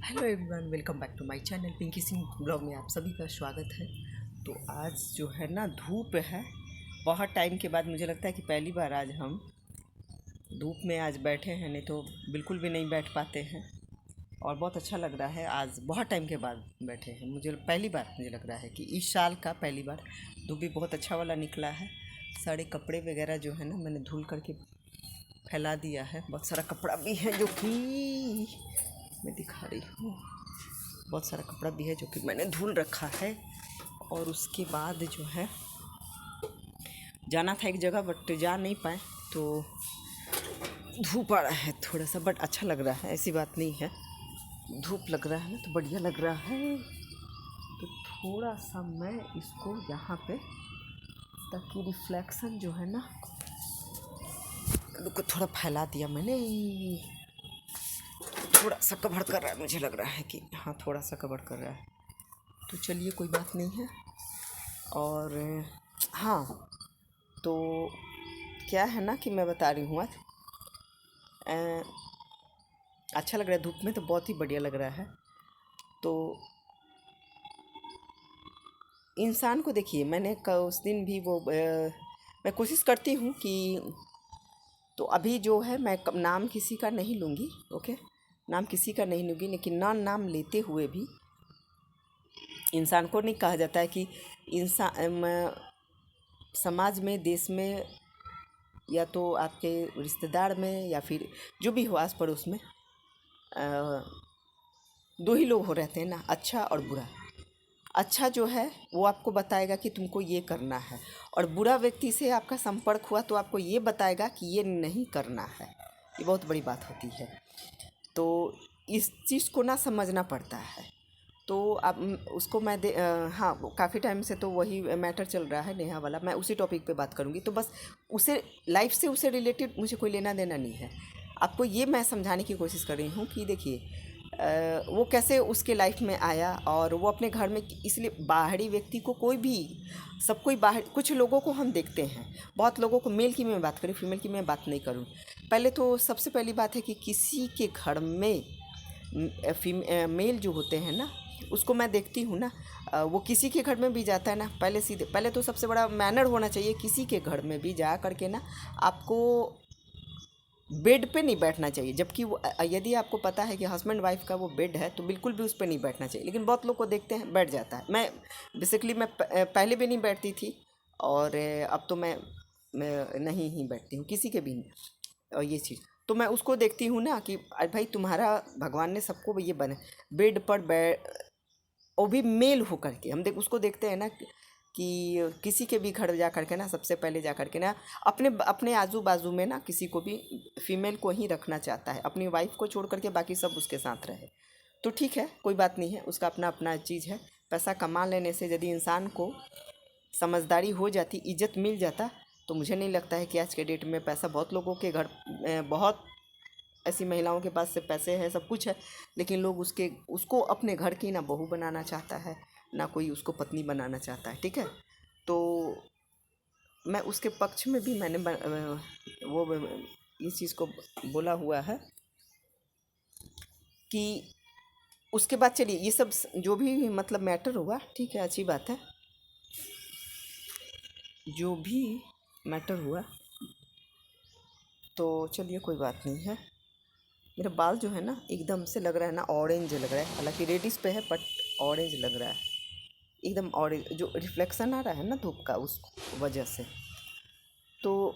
Hello everyone, welcome back to my channel Pinky Singh blog में आप सभी का स्वागत है। तो आज जो है ना धूप है, बहुत टाइम के बाद मुझे लगता है कि पहली बार आज हम धूप में आज बैठे हैं, नहीं तो बिल्कुल भी नहीं बैठ पाते हैं। और बहुत अच्छा लग रहा है, आज बहुत टाइम के बाद बैठे हैं। मुझे पहली बार मुझे लग रहा है कि इस साल का पहली बार धूप भी बहुत अच्छा वाला निकला है। सारे कपड़े वगैरह जो है ना मैंने धुल करके फैला दिया है। बहुत सारा कपड़ा भी है जो कि मैं दिखा रही हूँ। बहुत सारा कपड़ा भी है जो कि मैंने धुल रखा है। और उसके बाद जो है जाना था एक जगह, बट जा नहीं पाए। तो धूप आ रहा है थोड़ा सा, बट अच्छा लग रहा है, ऐसी बात नहीं है। धूप लग रहा है ना तो बढ़िया लग रहा है। तो थोड़ा सा मैं इसको यहाँ पे, ताकि रिफ्लेक्शन जो है ना, को थोड़ा फैला दिया मैंने। थोड़ा सा कवर कर रहा है, मुझे लग रहा है कि हाँ थोड़ा सा कवर कर रहा है। तो चलिए कोई बात नहीं है। और हाँ, तो क्या है ना कि मैं बता रही हूँ आज अच्छा लग रहा है धूप में, तो बहुत ही बढ़िया लग रहा है। तो इंसान को देखिए, मैंने उस दिन भी वो मैं कोशिश करती हूँ कि, तो अभी जो है मैं नाम किसी का नहीं लूँगी, ओके, नाम किसी का नहीं लूँगी, लेकिन नाम लेते हुए भी इंसान को नहीं कहा जाता है कि इंसान समाज में, देश में, या तो आपके रिश्तेदार में, या फिर जो भी हो आस पड़ोस में, दो ही लोग हो रहते हैं ना, अच्छा और बुरा। अच्छा जो है वो आपको बताएगा कि तुमको ये करना है, और बुरा व्यक्ति से आपका संपर्क हुआ तो आपको ये बताएगा कि ये नहीं करना है। ये बहुत बड़ी बात होती है। तो इस चीज़ को ना समझना पड़ता है। तो अब उसको मैं हाँ, काफ़ी टाइम से तो वही मैटर चल रहा है नेहा वाला। मैं उसी टॉपिक पे बात करूँगी। तो बस उसे लाइफ से, उसे रिलेटेड मुझे कोई लेना देना नहीं है। आपको ये मैं समझाने की कोशिश कर रही हूँ कि देखिए वो कैसे उसके लाइफ में आया, और वो अपने घर में, इसलिए बाहरी व्यक्ति को कोई भी, सब कोई बाहर, कुछ लोगों को हम देखते हैं, बहुत लोगों को, मेल की मैं बात करूँ, फीमेल की मैं बात नहीं करूँ। पहले तो सबसे पहली बात है कि किसी के घर में मेल जो होते हैं ना, उसको मैं देखती हूँ ना, वो किसी के घर में भी जाता है ना, पहले तो सबसे बड़ा मैनर होना चाहिए, किसी के घर में भी जा करके ना आपको बेड पे नहीं बैठना चाहिए। जबकि वो यदि आपको पता है कि हस्बैंड वाइफ का वो बेड है, तो बिल्कुल भी उस पर नहीं बैठना चाहिए। लेकिन बहुत लोग को देखते हैं बैठ जाता है। मैं बेसिकली मैं पहले भी नहीं बैठती थी, और अब तो मैं नहीं ही बैठती हूँ किसी के भी नहीं। और ये चीज़ तो मैं उसको देखती हूँ ना कि अरे भाई, तुम्हारा भगवान ने सबको ये बने बेड पर वो भी मेल होकर के, हम उसको देखते हैं ना कि किसी के भी घर जा कर के ना, सबसे पहले जा कर के ना अपने अपने आजू बाजू में ना किसी को भी, फीमेल को ही रखना चाहता है, अपनी वाइफ को छोड़ करके बाकी सब उसके साथ रहे। तो ठीक है, कोई बात नहीं है, उसका अपना अपना चीज़ है। पैसा कमा लेने से यदि इंसान को समझदारी हो जाती, इज्जत मिल जाता, तो मुझे नहीं लगता है कि आज के डेट में पैसा, बहुत लोगों के घर, बहुत ऐसी महिलाओं के पास से पैसे हैं, सब कुछ है, लेकिन लोग उसको अपने घर की ना बहू बनाना चाहता है, ना कोई उसको पत्नी बनाना चाहता है। ठीक है, तो मैं उसके पक्ष में भी मैंने वो इस चीज़ को बोला हुआ है कि उसके बाद चलिए ये सब जो भी मतलब मैटर हुआ, ठीक है, अच्छी बात है, जो भी मैटर हुआ, तो चलिए कोई बात नहीं है। मेरा बाल जो है ना एकदम से लग रहा है ना ऑरेंज लग रहा है, हालांकि रेडिश पे है, बट ऑरेंज लग रहा है एकदम ऑरेंज, जो रिफ्लेक्शन आ रहा है ना धूप का, उस वजह से। तो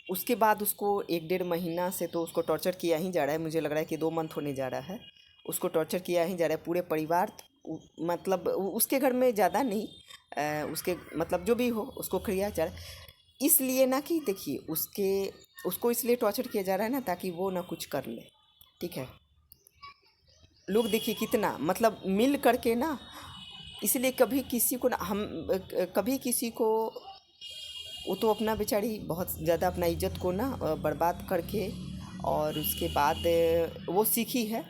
उसके बाद उसको 1 डेढ़ महीना से तो उसको टॉर्चर किया ही जा रहा है। मुझे लग रहा है कि 2 मंथ होने जा रहा है, उसको टॉर्चर किया ही जा रहा है पूरे परिवार। मतलब उसके घर में ज़्यादा नहीं, उसके मतलब जो भी हो उसको किया जा रहा है। इसलिए ना कि देखिए उसको इसलिए टॉर्चर किया जा रहा है ना, ताकि वो ना कुछ कर ले। ठीक है, लोग देखिए कितना मतलब मिल करके ना, इसलिए कभी किसी को ना हम, कभी किसी को, वो तो अपना बेचारी बहुत ज़्यादा अपना इज्जत को ना बर्बाद करके, और उसके बाद वो सीखी है।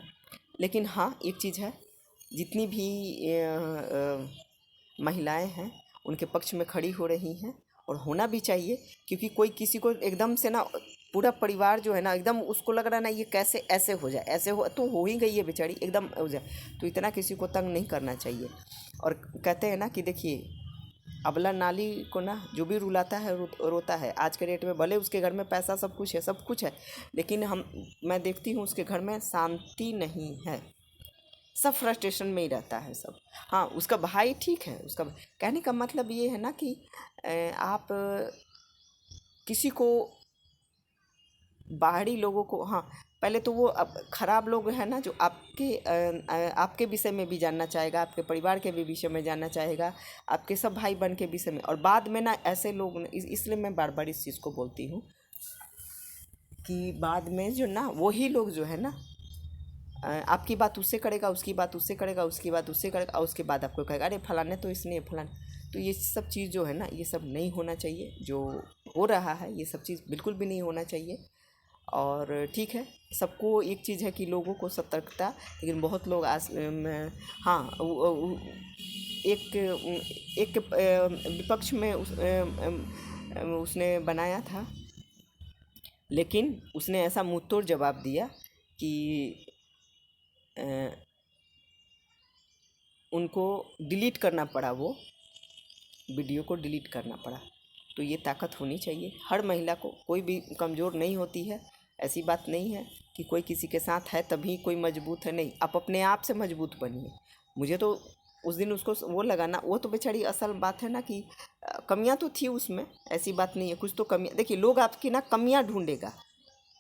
लेकिन हाँ, एक चीज़ है, जितनी भी महिलाएं हैं उनके पक्ष में खड़ी हो रही हैं, और होना भी चाहिए, क्योंकि कोई किसी को एकदम से ना पूरा परिवार जो है ना एकदम उसको लग रहा है ना ये कैसे ऐसे हो जाए, ऐसे हो ही गई है बेचारी, एकदम हो जाए। तो इतना किसी को तंग नहीं करना चाहिए। और कहते हैं ना कि देखिए अबला नाली को ना जो भी रुलाता है रोता है। आज के डेट में भले उसके घर में पैसा सब कुछ है, सब कुछ है, लेकिन मैं देखती हूँ उसके घर में शांति नहीं है, सब फ्रस्ट्रेशन में ही रहता है सब। हाँ उसका भाई ठीक है, उसका कहने का मतलब ये है ना कि आप किसी को बाहरी लोगों को, हाँ पहले तो वो अब खराब लोग हैं ना जो आपके विषय में भी जानना चाहेगा, आपके परिवार के भी विषय में जानना चाहेगा, आपके सब भाई बहन के विषय में। और बाद में ना ऐसे लोग इसलिए मैं बार बार इस चीज़ को बोलती हूँ कि बाद में जो ना वही लोग जो है ना आपकी बात उससे करेगा, उसकी बात उससे करेगा, उसकी बात उससे करेगा, और उसके बाद आपको कहेगा अरे फलाने तो इसने फलाने। तो ये सब चीज़ जो है ना ये सब नहीं होना चाहिए, जो हो रहा है ये सब चीज़ बिल्कुल भी नहीं होना चाहिए। और ठीक है सबको एक चीज़ है कि लोगों को सतर्कता, लेकिन बहुत लोग हाँ एक एक विपक्ष में उसने बनाया था, लेकिन उसने ऐसा मुँह तोड़ जवाब दिया कि उनको डिलीट करना पड़ा, वो वीडियो को डिलीट करना पड़ा। तो ये ताकत होनी चाहिए हर महिला को, कोई भी कमज़ोर नहीं होती है। ऐसी बात नहीं है कि कोई किसी के साथ है तभी कोई मजबूत है, नहीं, आप अपने आप से मजबूत बनिए। मुझे तो उस दिन उसको वो लगा ना, वो तो बेचारी असल बात है ना कि कमियां तो थी उसमें, ऐसी बात नहीं है, कुछ तो कमियां, देखिए लोग आपकी ना कमियां ढूंढेगा,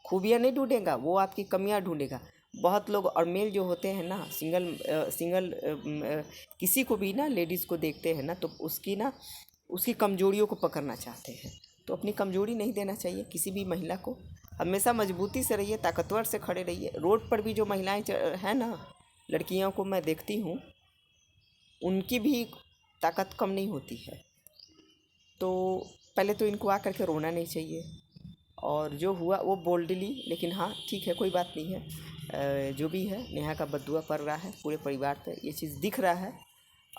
खूबियाँ नहीं ढूंढेगा, वो आपकी कमियां ढूंढेगा। बहुत लोग और मेल जो होते हैं ना सिंगल किसी को भी ना लेडीज़ को देखते हैं ना तो उसकी कमजोरियों को पकड़ना चाहते हैं। तो अपनी कमजोरी नहीं देना चाहिए किसी भी महिला को, हमेशा मजबूती से रहिए, ताकतवर से खड़े रहिए। रोड पर भी जो महिलाएं हैं ना, लड़कियों को मैं देखती हूँ, उनकी भी ताकत कम नहीं होती है। तो पहले तो इनको आकर के रोना नहीं चाहिए, और जो हुआ वो बोल्डली, लेकिन हाँ ठीक है कोई बात नहीं है। जो भी है नेहा का बद्दुआ पड़ रहा है पूरे परिवार पे, ये चीज़ दिख रहा है।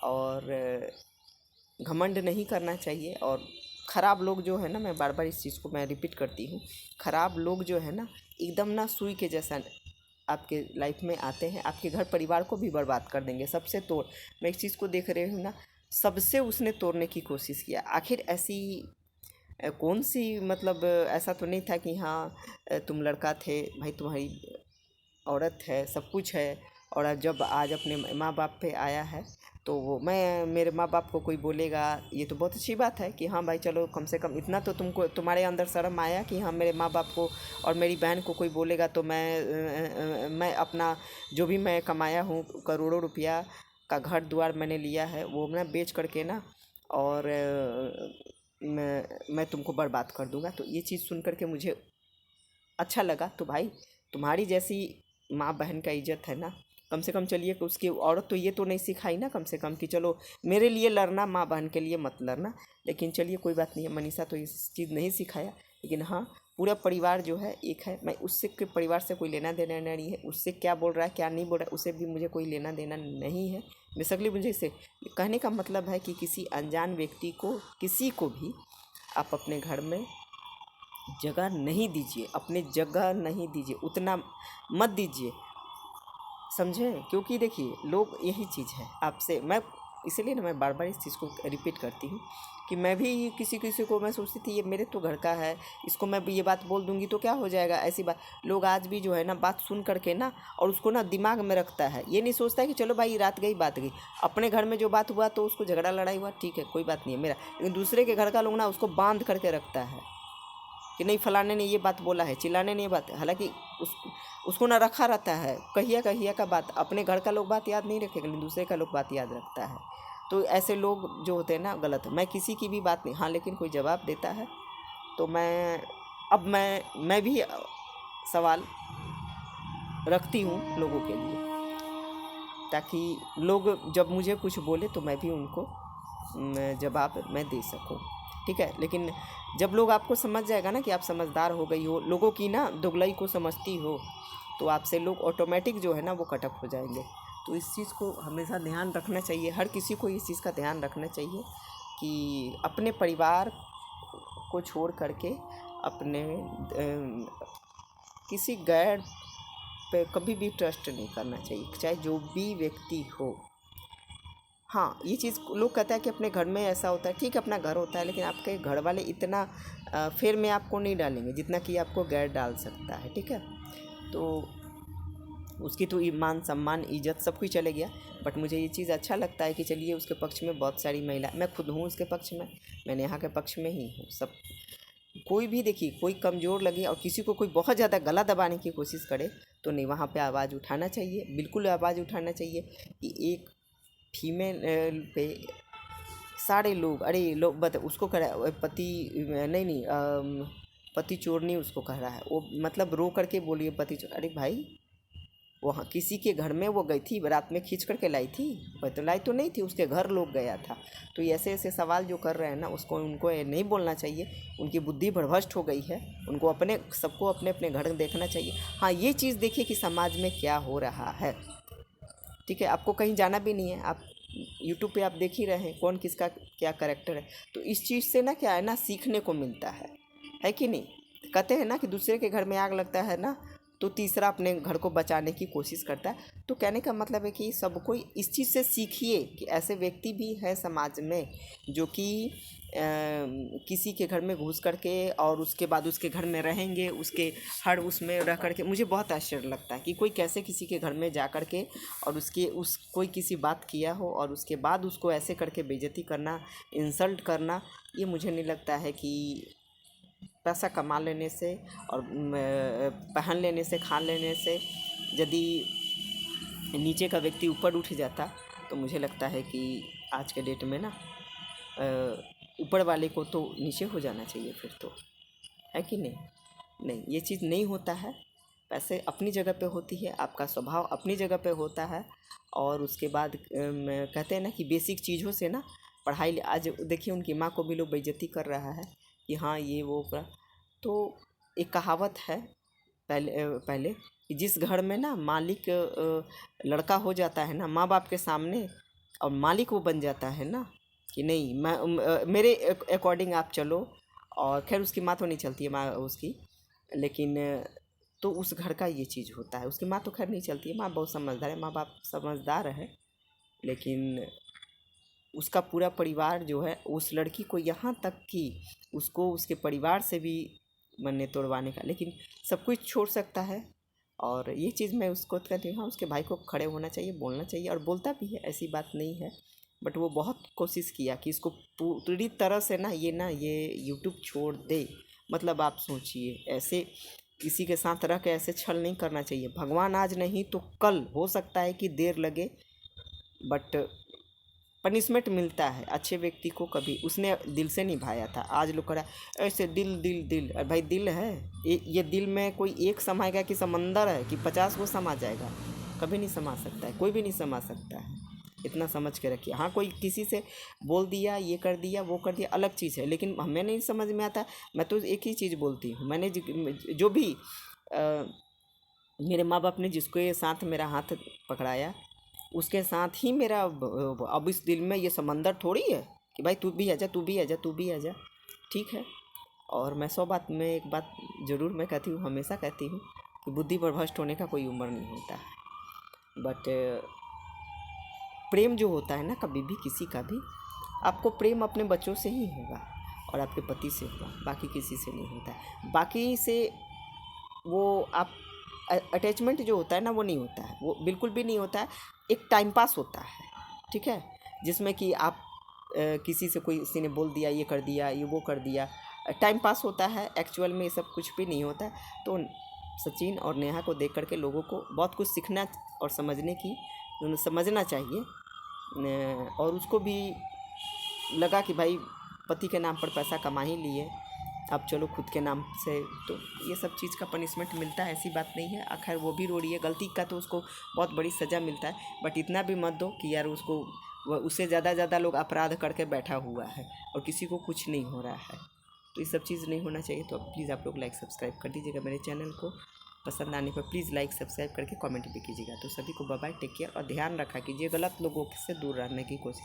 और घमंड नहीं करना चाहिए। और ख़राब लोग जो है ना, मैं बार बार इस चीज़ को मैं रिपीट करती हूँ, ख़राब लोग जो है ना एकदम ना सुई के जैसा आपके लाइफ में आते हैं, आपके घर परिवार को भी बर्बाद कर देंगे। सबसे तोड़, मैं इस चीज़ को देख रही हूँ ना, सबसे उसने तोड़ने की कोशिश किया। आखिर ऐसी कौन सी, मतलब ऐसा तो नहीं था कि हाँ तुम लड़का थे भाई, तुम्हारी औरत है, सब कुछ है, और जब आज अपने माँ बाप पे आया है तो वो मेरे माँ बाप को कोई बोलेगा, ये तो बहुत अच्छी बात है कि हाँ भाई चलो कम से कम इतना तो तुम्हारे अंदर शर्म आया कि हाँ मेरे माँ बाप को और मेरी बहन को कोई बोलेगा तो मैं अपना जो भी मैं कमाया हूँ, करोड़ों रुपया का घर द्वार मैंने लिया है, वो मैं बेच करके ना, और मैं तुमको बर्बाद कर दूंगा। तो ये चीज़ सुन करके मुझे अच्छा लगा। तो भाई तुम्हारी जैसी माँ बहन का इज्जत है ना, कम से कम चलिए कि उसकी औरत तो ये तो नहीं सिखाई ना कम से कम कि चलो मेरे लिए लड़ना, माँ बहन के लिए मत लड़ना। लेकिन चलिए कोई बात नहीं है, मनीषा तो इस चीज़ नहीं सिखाया, लेकिन हाँ पूरा परिवार जो है एक है। मैं उससे के परिवार से कोई लेना देना नहीं है, उससे क्या बोल रहा है क्या नहीं बोल रहा है उससे भी मुझे कोई लेना देना नहीं है। बेसिकली मुझे इसे कहने का मतलब है कि किसी अनजान व्यक्ति को, किसी को भी आप अपने घर में जगह नहीं दीजिए, अपने जगह नहीं दीजिए, उतना मत दीजिए, समझे। क्योंकि देखिए लोग, यही चीज़ है आपसे, मैं इसलिए ना मैं बार बार इस चीज़ को रिपीट करती हूँ कि मैं भी किसी किसी को मैं सोचती थी ये मेरे तो घर का है, इसको मैं भी ये बात बोल दूंगी तो क्या हो जाएगा, ऐसी बात। लोग आज भी जो है ना बात सुन करके ना और उसको ना दिमाग में रखता है, ये नहीं सोचता है कि चलो भाई रात गई बात गई। अपने घर में जो बात हुआ तो उसको झगड़ा लड़ाई हुआ, ठीक है कोई बात नहीं है मेरा, लेकिन दूसरे के घर का लोग ना उसको बांध करके रखता है कि नहीं फलाने ने ये बात बोला है, चिल्लाने ने ये बात, हालांकि उसको ना रखा रहता है कहिया कहिया का बात। अपने घर का लोग बात याद नहीं रखेगा, लेकिन दूसरे का लोग बात याद रखता है। तो ऐसे लोग जो होते हैं ना गलत, मैं किसी की भी बात नहीं, हाँ लेकिन कोई जवाब देता है तो मैं भी सवाल रखती हूँ लोगों के लिए, ताकि लोग जब मुझे कुछ बोले तो मैं भी उनको जवाब मैं दे सकूँ, ठीक है। लेकिन जब लोग आपको समझ जाएगा ना कि आप समझदार हो गई हो, लोगों की ना दुगलई को समझती हो, तो आपसे लोग ऑटोमेटिक जो है ना वो कटअप हो जाएंगे। तो इस चीज़ को हमेशा ध्यान रखना चाहिए, हर किसी को इस चीज़ का ध्यान रखना चाहिए कि अपने परिवार को छोड़ करके अपने किसी गैर पे कभी भी ट्रस्ट नहीं करना चाहिए, चाहे जो भी व्यक्ति हो। हाँ, ये चीज़ लोग कहते हैं कि अपने घर में ऐसा होता है, ठीक है अपना घर होता है, लेकिन आपके घर वाले इतना फेर में आपको नहीं डालेंगे जितना कि आपको गैर डाल सकता है, ठीक है। तो उसकी तो मान सम्मान इज्जत सब कुछ चले गया, बट मुझे ये चीज़ अच्छा लगता है कि चलिए उसके पक्ष में बहुत सारी महिला, मैं खुद हूँ उसके पक्ष में, मैंने यहाँ के पक्ष में ही हूँ। सब कोई भी देखिए, कोई कमज़ोर लगे और किसी को कोई बहुत ज़्यादा गला दबाने की कोशिश करे तो नहीं, वहाँ पे आवाज़ उठाना चाहिए, बिल्कुल आवाज़ उठाना चाहिए कि एक फीमेल पे सारे लोग, अरे लोग उसको कह रहा है पति, नहीं नहीं पति चोर नहीं उसको कह रहा है वो, मतलब रो करके बोलिए पति चोर। अरे भाई, वहाँ किसी के घर में वो गई थी, रात में खींच करके लाई थी, लाई तो नहीं थी, उसके घर लोग गया था। तो ऐसे ऐसे सवाल जो कर रहे हैं ना, उसको उनको ये नहीं बोलना चाहिए, उनकी बुद्धि भ्रष्ट हो गई है, उनको अपने सबको अपने अपने घर देखना चाहिए। हाँ, ये चीज़ देखिए कि समाज में क्या हो रहा है, ठीक है। आपको कहीं जाना भी नहीं है, आप यूट्यूब पे आप देख ही रहे हैं कौन किसका क्या कैरेक्टर है। तो इस चीज़ से ना क्या है ना, सीखने को मिलता है कि नहीं। कहते हैं ना कि दूसरे के घर में आग लगता है ना तो तीसरा अपने घर को बचाने की कोशिश करता है। तो कहने का मतलब है कि सबको इस चीज़ से सीखिए कि ऐसे व्यक्ति भी है समाज में जो कि किसी के घर में घुस करके और उसके बाद उसके घर में रहेंगे, उसके हर उसमें रह करके। मुझे बहुत आश्चर्य लगता है कि कोई कैसे किसी के घर में जा कर के और उस कोई किसी बात किया हो और उसके बाद उसको ऐसे करके बेइज्जती करना, इंसल्ट करना, ये मुझे नहीं लगता है कि पैसा कमा लेने से और पहन लेने से, खा लेने से यदि नीचे का व्यक्ति ऊपर उठ जाता तो मुझे लगता है कि आज के डेट में ना ऊपर वाले को तो नीचे हो जाना चाहिए फिर तो, है कि नहीं। नहीं, ये चीज़ नहीं होता है। पैसे अपनी जगह पे होती है, आपका स्वभाव अपनी जगह पे होता है। और उसके बाद कहते हैं ना कि बेसिक चीज़ों से ना पढ़ाई, आज देखिए उनकी माँ को भी लोग बेइज्जती कर रहा है कि हाँ ये वो का। तो एक कहावत है पहले कि जिस घर में ना मालिक लड़का हो जाता है ना माँ बाप के सामने और मालिक वो बन जाता है ना कि नहीं, मैं मेरे अकॉर्डिंग आप चलो। और खैर उसकी माँ तो नहीं चलती है, माँ उसकी, लेकिन तो उस घर का ये चीज़ होता है। उसकी माँ तो खैर नहीं चलती है, माँ बहुत समझदार है, माँ बाप समझदार है, लेकिन उसका पूरा परिवार जो है उस लड़की को यहाँ तक कि उसको उसके परिवार से भी मन्ने तोड़वाने का, लेकिन सब कुछ छोड़ सकता है। और ये चीज़ मैं उसको कहती हूँ, हाँ उसके भाई को खड़े होना चाहिए, बोलना चाहिए, और बोलता भी है, ऐसी बात नहीं है। बट वो बहुत कोशिश किया कि इसको पूरी तरह से ना ये यूट्यूब छोड़ दे। मतलब आप सोचिए, ऐसे किसी के साथ रह के ऐसे छल नहीं करना चाहिए। भगवान आज नहीं तो कल, हो सकता है कि देर लगे, बट पनिशमेंट मिलता है अच्छे व्यक्ति को। कभी उसने दिल से निभाया था, आज लोग करा ऐसे दिल दिल दिल। अरे भाई दिल है, ये दिल में कोई एक समाएगा कि समंदर है कि 50 को समा जाएगा? कभी नहीं समा सकता है, कोई भी नहीं समा सकता है। इतना समझ के रखिए। हाँ, कोई किसी से बोल दिया, ये कर दिया, वो कर दिया, अलग चीज़ है, लेकिन हमें नहीं समझ में आता। मैं तो एक ही चीज़ बोलती हूँ, मैंने जो भी मेरे माँ बाप ने जिसको ये साथ मेरा हाथ पकड़ाया उसके साथ ही मेरा अब इस दिल में ये समंदर थोड़ी है कि भाई तू भी आजा, तू भी आजा, तू भी आजा, ठीक है। और मैं 100 बात में एक बात ज़रूर मैं कहती हूँ, हमेशा कहती हूँ कि बुद्धि पर भ्रष्ट होने का कोई उम्र नहीं होता है। बट प्रेम जो होता है ना, कभी भी किसी का भी, आपको प्रेम अपने बच्चों से ही होगा और आपके पति से होगा, बाकी किसी से नहीं होता है। बाकी से वो आप अटैचमेंट जो होता है ना वो नहीं होता है, वो बिल्कुल भी नहीं होता है। एक टाइम पास होता है, ठीक है, जिसमें कि आप किसी से किसी ने बोल दिया, ये कर दिया, ये वो कर दिया, टाइम पास होता है। एक्चुअल में ये सब कुछ भी नहीं होता है। तो सचिन और नेहा को देख करके लोगों को बहुत कुछ सीखना और समझना चाहिए। और उसको भी लगा कि भाई पति के नाम पर पैसा कमा ही लिए, अब चलो खुद के नाम से, तो ये सब चीज़ का पनिशमेंट मिलता है, ऐसी बात नहीं है। आखिर वो भी रो रही है, गलती का तो उसको बहुत बड़ी सज़ा मिलता है। बट इतना भी मत दो कि यार उससे ज़्यादा लोग अपराध करके बैठा हुआ है और किसी को कुछ नहीं हो रहा है। तो ये सब चीज़ नहीं होना चाहिए। तो प्लीज़ आप लोग लाइक सब्सक्राइब कर दीजिएगा मेरे चैनल को। पसंद आने पर प्लीज़ लाइक सब्सक्राइब करके कमेंट भी कीजिएगा। तो सभी को बाय बाय, टेक केयर, और ध्यान रखा कीजिए, गलत लोगों से दूर रहने की कोशिश